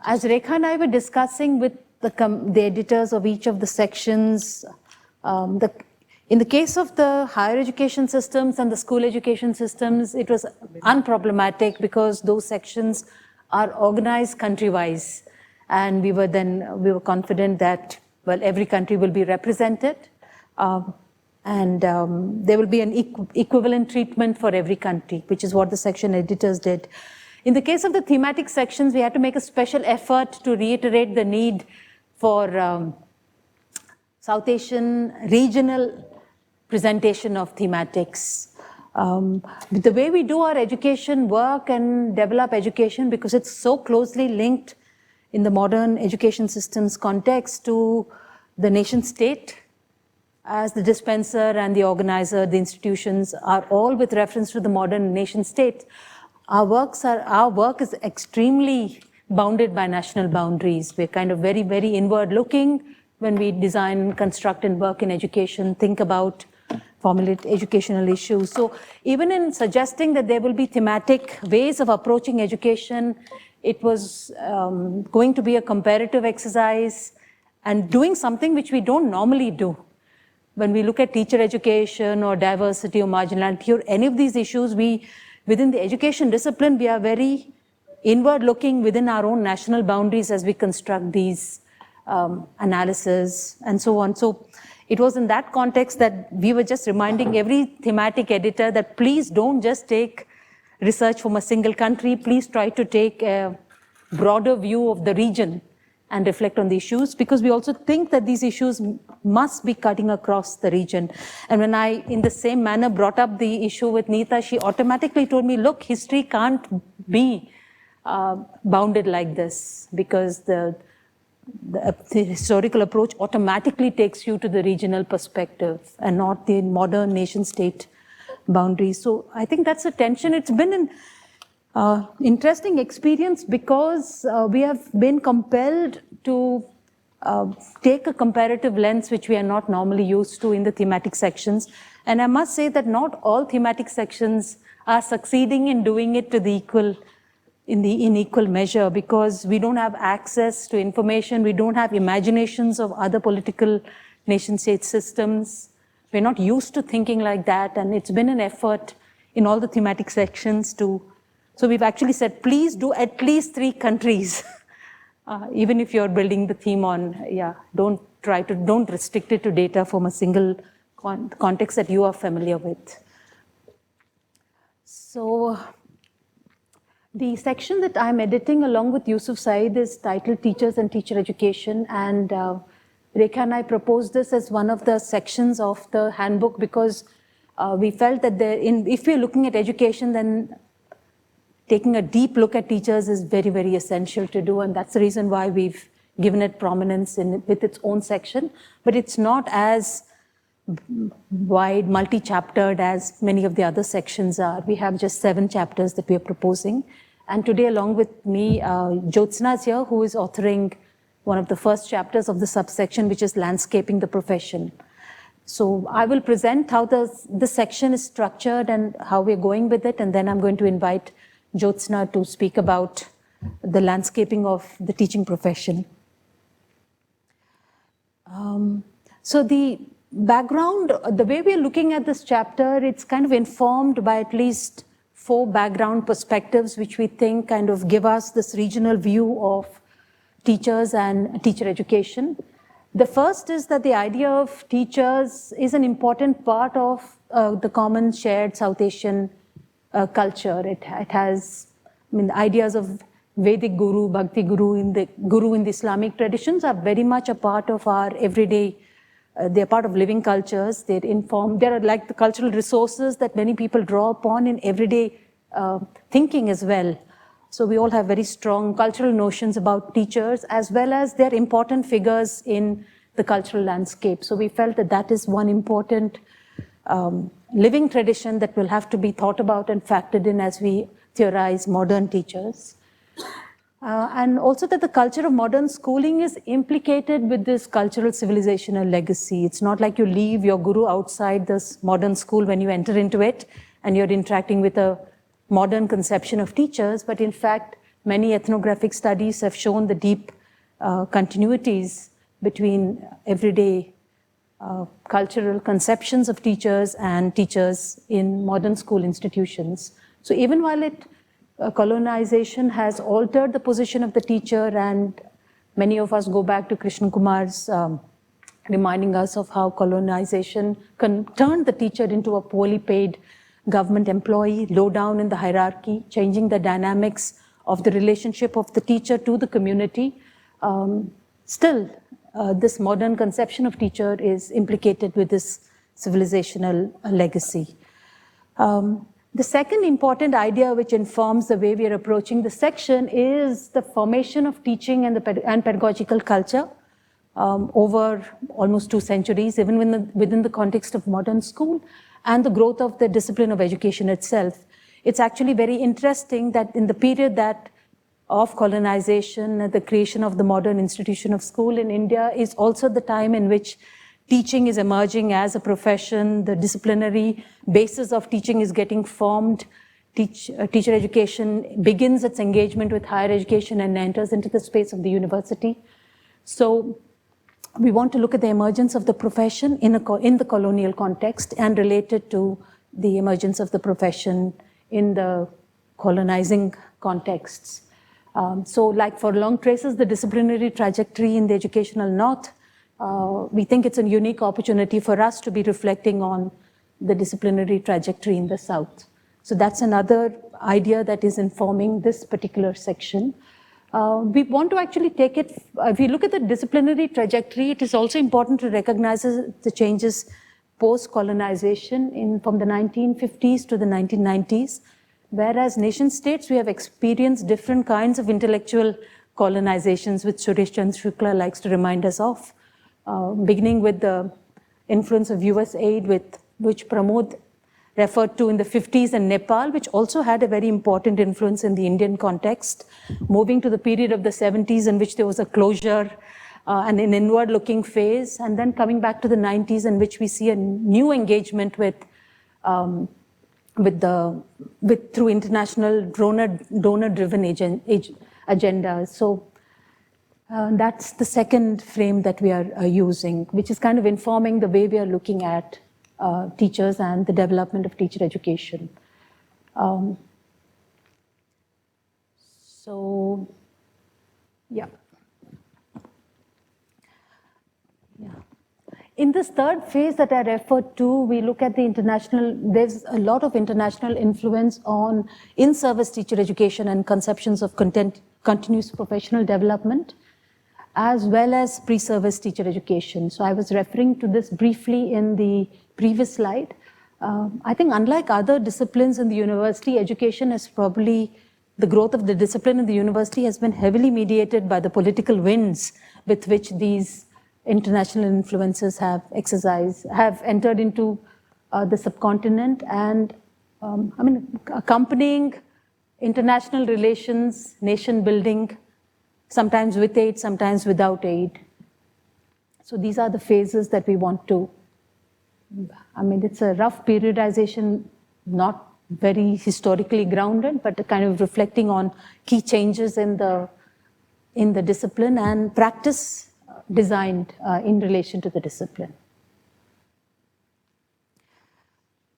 As Rekha and I were discussing with the editors of each of the sections, in the case of the higher education systems and the school education systems, it was unproblematic because those sections are organized country-wise. And we were confident that, well, every country will be represented. And there will be an equivalent treatment for every country, which is what the section editors did. In the case of the thematic sections, we had to make a special effort to reiterate the need for South Asian regional presentation of thematics. The way we do our education work and develop education, because it's so closely linked in the modern education systems context to the nation state, as the dispenser and the organizer, the institutions are all with reference to the modern nation state. Our work is extremely bounded by national boundaries. We're kind of very, very inward looking when we design, construct and work in education, think about, formulate educational issues. So even in suggesting that there will be thematic ways of approaching education, it was going to be a comparative exercise and doing something which we don't normally do. When we look at teacher education or diversity or marginality or any of these issues, within the education discipline, we are very inward looking within our own national boundaries as we construct these analysis and so on. So it was in that context that we were just reminding every thematic editor that please don't just take research from a single country, please try to take a broader view of the region and reflect on the issues, because we also think that these issues must be cutting across the region. And when I, in the same manner, brought up the issue with Neeta, she automatically told me, look, history can't be bounded like this, because the historical approach automatically takes you to the regional perspective and not the modern nation state boundaries. So I think that's a tension. It's been an interesting experience because we have been compelled to take a comparative lens which we are not normally used to in the thematic sections. And I must say that not all thematic sections are succeeding in doing it to the equal, in equal measure, because we don't have access to information, we don't have imaginations of other political nation-state systems. We're not used to thinking like that, and it's been an effort in all the thematic sections to, so we've actually said, please do at least 3 countries, even if you're building the theme on, don't restrict it to data from a single context that you are familiar with. So the section that I'm editing along with Yusuf Said is titled Teachers and Teacher Education, and Rekha and I proposed this as one of the sections of the handbook because we felt that if we're looking at education, then taking a deep look at teachers is very, very essential to do, and that's the reason why we've given it prominence with its own section. But it's not as wide, multi-chaptered as many of the other sections are. We have just 7 chapters that we are proposing. And today, along with me, Jyotsna is here, who is authoring one of the first chapters of the subsection, which is Landscaping the Profession. So I will present how the section is structured and how we're going with it, and then I'm going to invite Jyotsna to speak about the landscaping of the teaching profession. So the background, the way we're looking at this chapter, it's kind of informed by at least 4 background perspectives, which we think kind of give us this regional view of teachers and teacher education. The first is that the idea of teachers is an important part of the common shared South Asian culture. It has, the ideas of Vedic guru, Bhakti guru in the Islamic traditions are very much a part of our everyday, they're part of living cultures. They're like the cultural resources that many people draw upon in everyday thinking as well. So we all have very strong cultural notions about teachers, as well as they're important figures in the cultural landscape. So we felt that that is one important living tradition that will have to be thought about and factored in as we theorize modern teachers. And also that the culture of modern schooling is implicated with this cultural civilizational legacy. It's not like you leave your guru outside this modern school when you enter into it and you're interacting with a modern conception of teachers, but in fact, many ethnographic studies have shown the deep continuities between everyday cultural conceptions of teachers and teachers in modern school institutions. So even while colonization has altered the position of the teacher, and many of us go back to Krishna Kumar's reminding us of how colonization turned the teacher into a poorly paid government employee, low down in the hierarchy, changing the dynamics of the relationship of the teacher to the community. Still, this modern conception of teacher is implicated with this civilizational legacy. The second important idea which informs the way we are approaching the section is the formation of teaching and pedagogical culture over almost 2 centuries, even within the context of modern school, and the growth of the discipline of education itself. It's actually very interesting that in the period of colonization, the creation of the modern institution of school in India is also the time in which teaching is emerging as a profession, the disciplinary basis of teaching is getting formed, teacher education begins its engagement with higher education and enters into the space of the university. So we want to look at the emergence of the profession in the colonial context and relate it to the emergence of the profession in the colonizing contexts. So like for long traces, the disciplinary trajectory in the educational north, we think it's a unique opportunity for us to be reflecting on the disciplinary trajectory in the south. So that's another idea that is informing this particular section. We want to actually take it, if we look at the disciplinary trajectory, it is also important to recognize the changes post-colonization from the 1950s to the 1990s. Whereas nation states, we have experienced different kinds of intellectual colonizations, which Suresh Chandra Shukla likes to remind us of, beginning with the influence of US aid, which Pramod referred to in the 50s, and Nepal, which also had a very important influence in the Indian context, moving to the period of the 70s in which there was a closure and an inward-looking phase, and then coming back to the 90s in which we see a new engagement through international donor-driven agendas. So that's the second frame that we are using, which is kind of informing the way we are looking at teachers and the development of teacher education. In this third phase that I referred to, we look at there's a lot of international influence on in-service teacher education and conceptions of continuous professional development, as well as pre-service teacher education. So I was referring to this briefly in the previous slide. I think unlike other disciplines in the university, education is probably, the growth of the discipline in the university has been heavily mediated by the political winds with which these international influences have entered into the subcontinent, and accompanying international relations, nation building, sometimes with aid, sometimes without aid. So these are the phases that we want to, it's a rough periodization, not very historically grounded, but kind of reflecting on key changes in the discipline and practice designed in relation to the discipline.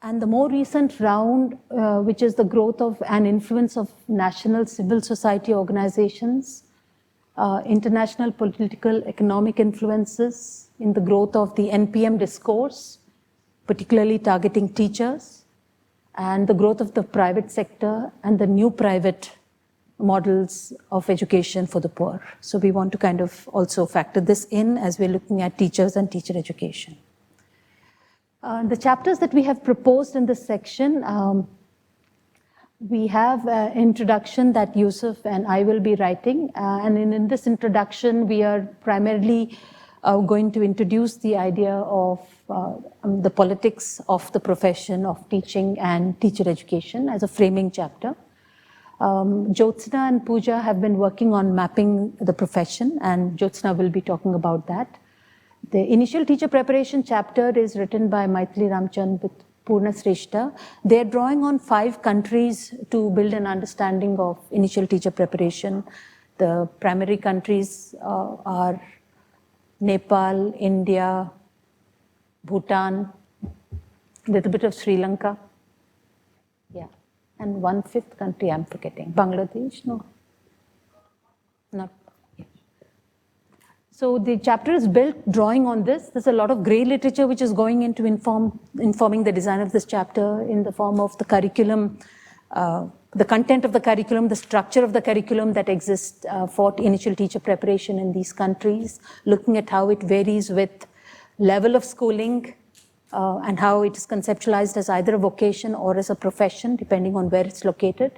And the more recent round, which is the growth of and influence of national civil society organizations, international political economic influences in the growth of the NPM discourse, particularly targeting teachers, and the growth of the private sector and the new private models of education for the poor. So we want to kind of also factor this in as we're looking at teachers and teacher education. The chapters that we have proposed in this section, we have an introduction that Yusuf and I will be writing. And in this introduction, we are primarily going to introduce the idea of the politics of the profession of teaching and teacher education as a framing chapter. Jyotsna and Pooja have been working on mapping the profession, and Jyotsna will be talking about that. The initial teacher preparation chapter is written by Maithili Ramchand with Purna Sreshta. They're drawing on 5 countries to build an understanding of initial teacher preparation. The primary countries are Nepal, India, Bhutan, a little bit of Sri Lanka. Yeah, and 1/5 country I'm forgetting. Bangladesh, no, not. Yeah. So the chapter is built drawing on this. There's a lot of gray literature which is going into informing the design of this chapter in the form of the curriculum, the content of the curriculum, the structure of the curriculum that exists for initial teacher preparation in these countries, looking at how it varies with level of schooling, and how it is conceptualized as either a vocation or as a profession, depending on where it's located,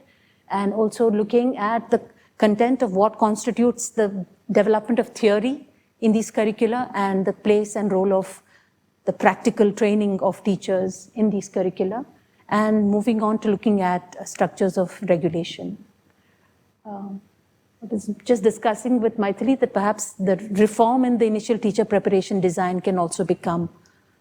and also looking at the content of what constitutes the development of theory in these curricula and the place and role of the practical training of teachers in these curricula, and moving on to looking at structures of regulation. I was just discussing with Maithili that perhaps the reform in the initial teacher preparation design can also become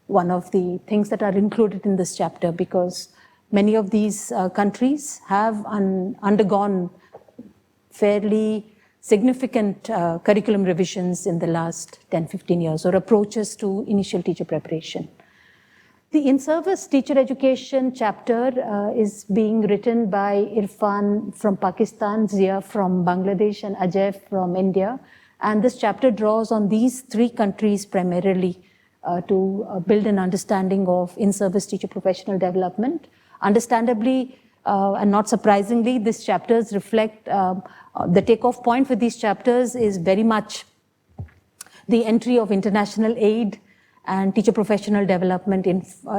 one of the things that are included in this chapter, because many of these countries have undergone fairly significant curriculum revisions in the last 10-15 years, or approaches to initial teacher preparation. The in-service teacher education chapter is being written by Irfan from Pakistan, Zia from Bangladesh, and Ajay from India. And this chapter draws on these 3 countries primarily to build an understanding of in-service teacher professional development. Understandably, and not surprisingly, these chapters reflect, the takeoff point for these chapters is very much the entry of international aid and teacher professional development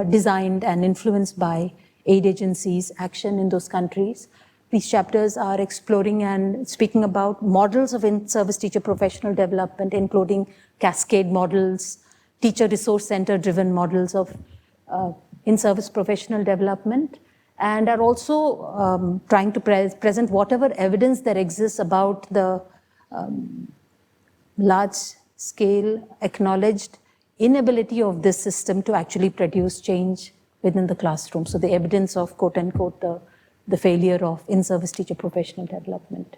designed and influenced by aid agencies' action in those countries. These chapters are exploring and speaking about models of in-service teacher professional development, including cascade models, teacher resource center driven models of in-service professional development, and are also trying to present whatever evidence there exists about the large scale acknowledged inability of this system to actually produce change within the classroom. So the evidence of quote unquote the failure of in-service teacher professional development.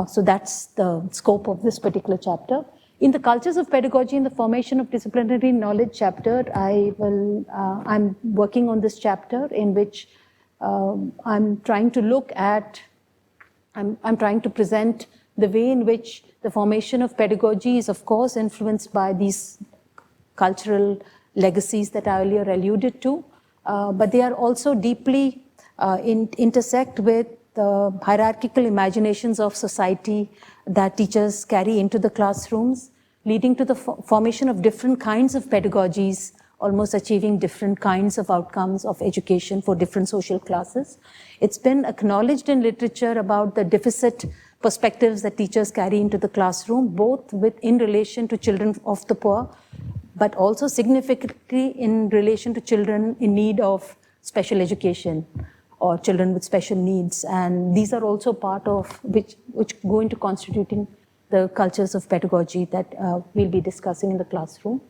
So that's the scope of this particular chapter. In the cultures of pedagogy and the formation of disciplinary knowledge chapter, I'm working on this chapter in which I'm trying to look at, I'm trying to present the way in which the formation of pedagogy is of course influenced by these cultural legacies that I earlier alluded to, but they are also deeply intersect with the hierarchical imaginations of society that teachers carry into the classrooms, leading to the formation of different kinds of pedagogies, almost achieving different kinds of outcomes of education for different social classes. It's been acknowledged in literature about the deficit perspectives that teachers carry into the classroom, both in relation to children of the poor, but also significantly in relation to children in need of special education or children with special needs. And these are also part of which go into constituting the cultures of pedagogy that we'll be discussing in the classroom.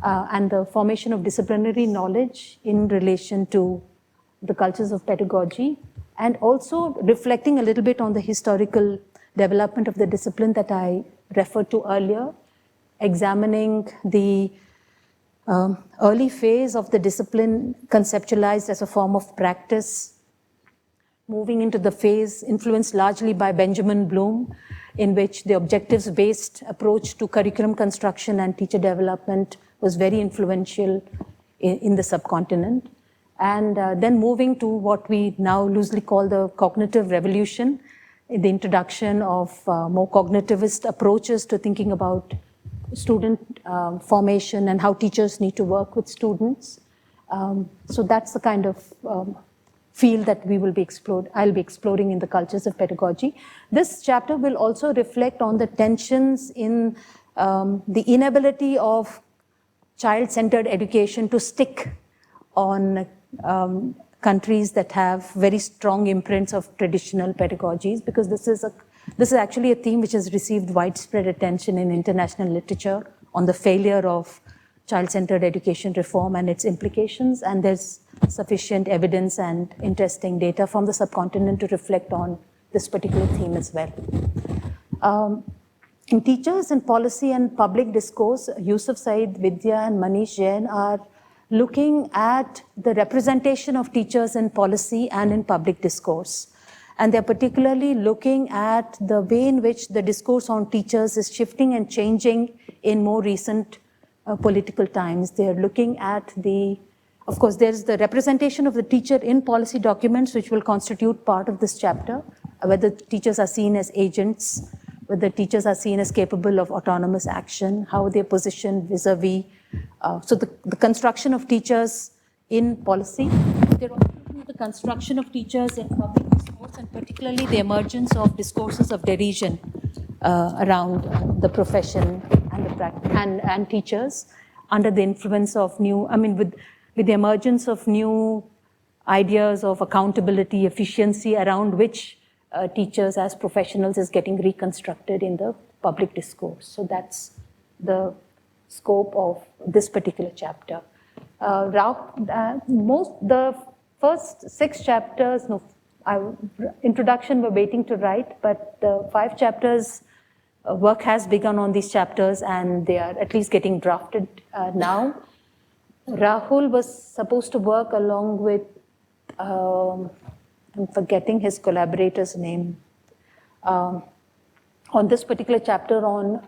And the formation of disciplinary knowledge in relation to the cultures of pedagogy, and also reflecting a little bit on the historical development of the discipline that I referred to earlier, examining the early phase of the discipline conceptualized as a form of practice, moving into the phase influenced largely by Benjamin Bloom, in which the objectives-based approach to curriculum construction and teacher development was very influential in the subcontinent. And then moving to what we now loosely call the cognitive revolution, the introduction of more cognitivist approaches to thinking about student formation and how teachers need to work with students. So that's the kind of field that I'll be exploring in the cultures of pedagogy. This chapter will also reflect on the tensions in the inability of child-centered education to stick on countries that have very strong imprints of traditional pedagogies, because this is actually a theme which has received widespread attention in international literature on the failure of child-centered education reform and its implications. And there's sufficient evidence and interesting data from the subcontinent to reflect on this particular theme as well. In Teachers in Policy and Public Discourse, Yusuf Said, Vidya and Manish Jain are looking at the representation of teachers in policy and in public discourse. And they're particularly looking at the way in which the discourse on teachers is shifting and changing in more recent political times. They're looking at of course, there's the representation of the teacher in policy documents, which will constitute part of this chapter, whether teachers are seen as agents, whether teachers are seen as capable of autonomous action, how they're positioned vis-a-vis. So the construction of teachers in policy. They're also looking at the construction of teachers in public discourse, and particularly the emergence of discourses of derision around the profession and teachers under the influence of with the emergence of new ideas of accountability, efficiency, around which teachers as professionals is getting reconstructed in the public discourse. So that's the scope of this particular chapter. The first 6 chapters, introduction we're waiting to write, but the 5 chapters, work has begun on these chapters and they are at least getting drafted now. Rahul was supposed to work along with, I'm forgetting his collaborator's name, on this particular chapter on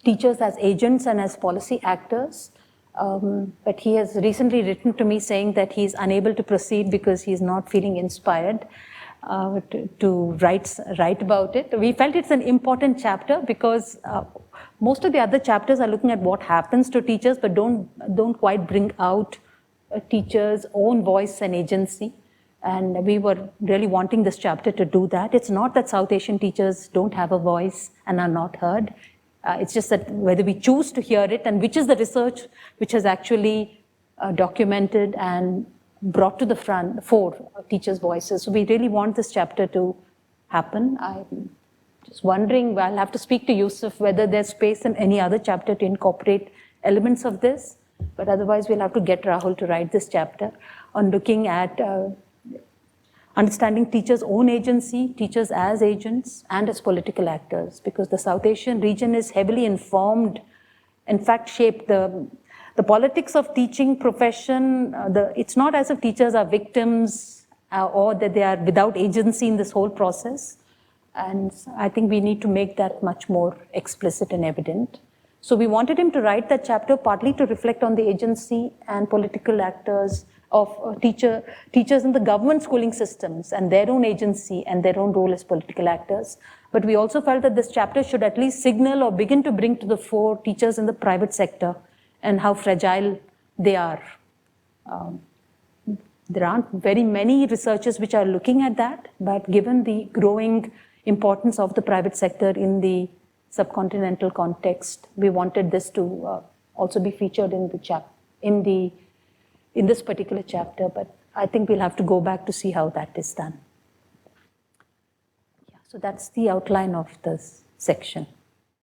teachers as agents and as policy actors. But he has recently written to me saying that he's unable to proceed because he's not feeling inspired to write about it. We felt it's an important chapter because most of the other chapters are looking at what happens to teachers, but don't quite bring out a teacher's own voice and agency. And we were really wanting this chapter to do that. It's not that South Asian teachers don't have a voice and are not heard. It's just that whether we choose to hear it, and which is the research which has actually documented and brought to the fore teachers' voices. So we really want this chapter to happen. I'm just wondering, I'll have to speak to Yusuf whether there's space in any other chapter to incorporate elements of this, but otherwise we'll have to get Rahul to write this chapter on looking at understanding teachers' own agency, teachers as agents and as political actors, because the South Asian region is heavily informed, in fact shaped the politics of teaching profession. It's not as if teachers are victims or that they are without agency in this whole process. And I think we need to make that much more explicit and evident. So we wanted him to write that chapter partly to reflect on the agency and political actors of teachers in the government schooling systems and their own agency and their own role as political actors. But we also felt that this chapter should at least signal or begin to bring to the fore teachers in the private sector and how fragile they are. There aren't very many researchers which are looking at that, but given the growing importance of the private sector in the subcontinental context, we wanted this to also be featured in this particular chapter, but I think we'll have to go back to see how that is done. Yeah, so that's the outline of this section.